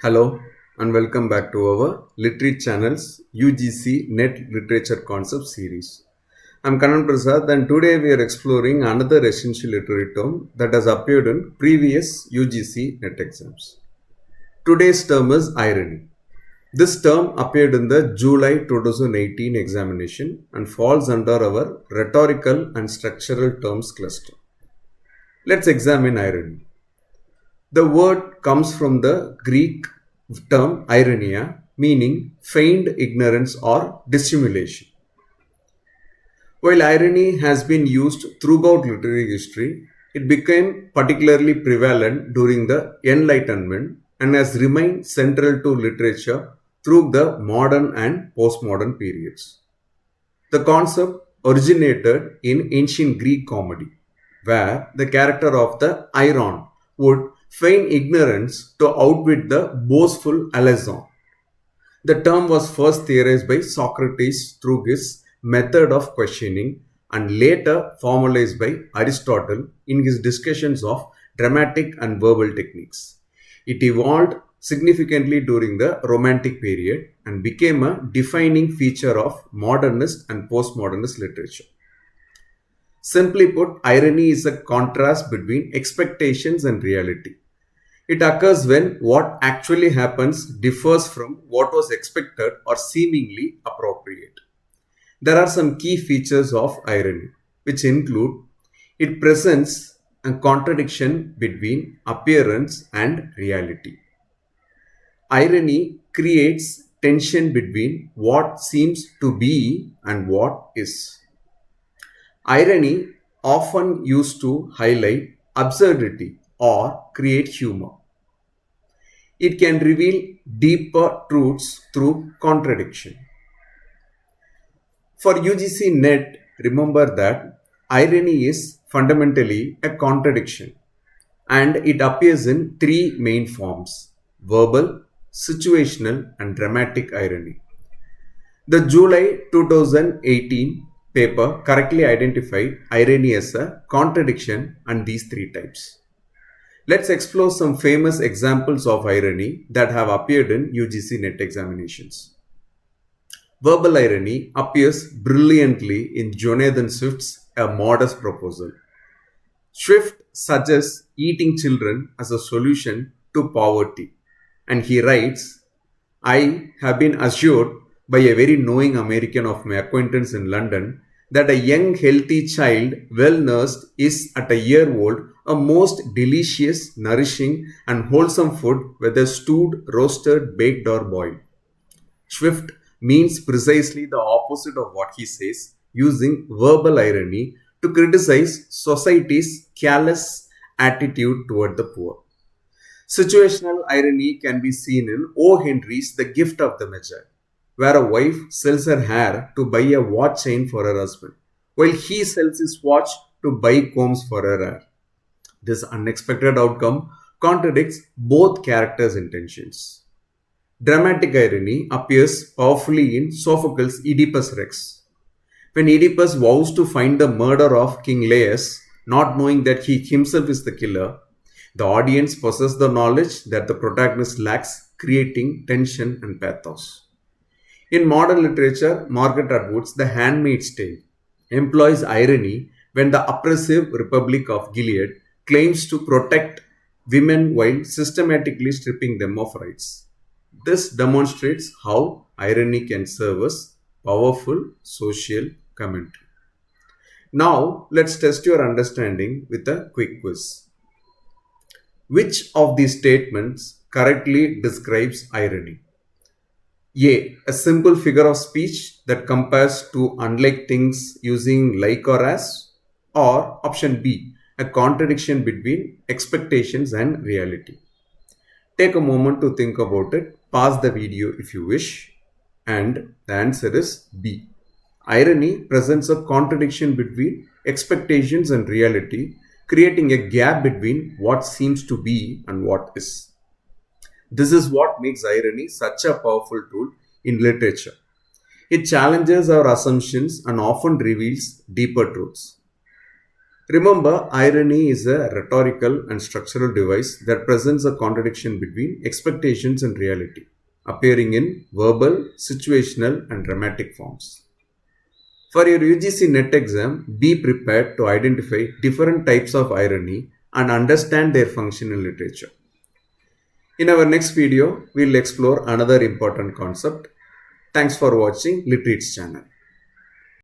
Hello and welcome back to our Literate channel's UGC NET Literature Concept series. I'm Kanan Prasad and today we are exploring another essential literary term that has appeared in previous UGC NET exams. Today's term is irony. This term appeared in the July 2018 examination and falls under our rhetorical and structural terms cluster. Let's examine irony. The word comes from the Greek term ironia, meaning feigned ignorance or dissimulation. While irony has been used throughout literary history, it became particularly prevalent during the Enlightenment and has remained central to literature through the modern and postmodern periods. The concept originated in ancient Greek comedy, where the character of the Iron would feign ignorance to outwit the boastful Alazon. The term was first theorized by Socrates through his method of questioning and later formalized by Aristotle in his discussions of dramatic and verbal techniques. It evolved significantly during the Romantic period and became a defining feature of modernist and postmodernist literature. Simply put, irony is a contrast between expectations and reality. It occurs when what actually happens differs from what was expected or seemingly appropriate. There are some key features of irony, which include it presents a contradiction between appearance and reality. Irony creates tension between what seems to be and what is. Irony often used to highlight absurdity or create humor. It can reveal deeper truths through contradiction. For UGC NET, remember that irony is fundamentally a contradiction and it appears in three main forms: verbal, situational, and dramatic irony. The July 2018 paper correctly identified irony as a contradiction and these three types. Let's explore some famous examples of irony that have appeared in UGC NET examinations. Verbal irony appears brilliantly in Jonathan Swift's A Modest Proposal. Swift suggests eating children as a solution to poverty, and he writes, "I have been assured by a very knowing American of my acquaintance in London that a young healthy child well nursed is at a year old a most delicious, nourishing and wholesome food whether stewed, roasted, baked or boiled." Swift means precisely the opposite of what he says, using verbal irony to criticize society's callous attitude toward the poor. Situational irony can be seen in O. Henry's The Gift of the Magi, where a wife sells her hair to buy a watch chain for her husband, while he sells his watch to buy combs for her hair. This unexpected outcome contradicts both characters' intentions. Dramatic irony appears powerfully in Sophocles' Oedipus Rex. When Oedipus vows to find the murderer of King Laius, not knowing that he himself is the killer, the audience possesses the knowledge that the protagonist lacks, creating tension and pathos. In modern literature, Margaret Atwood's The Handmaid's Tale employs irony when the oppressive Republic of Gilead claims to protect women while systematically stripping them of rights. This demonstrates how irony can serve as powerful social commentary. Now, let's test your understanding with a quick quiz. Which of these statements correctly describes irony? A. A simple figure of speech that compares two unlike things using like or as. Or option B. A contradiction between expectations and reality. Take a moment to think about it. Pause the video if you wish. And the answer is B. Irony presents a contradiction between expectations and reality, creating a gap between what seems to be and what is. This is what makes irony such a powerful tool in literature. It challenges our assumptions and often reveals deeper truths. Remember, irony is a rhetorical and structural device that presents a contradiction between expectations and reality, appearing in verbal, situational, and dramatic forms. For your UGC NET exam, be prepared to identify different types of irony and understand their function in literature. In our next video, we'll explore another important concept. Thanks for watching Literates channel.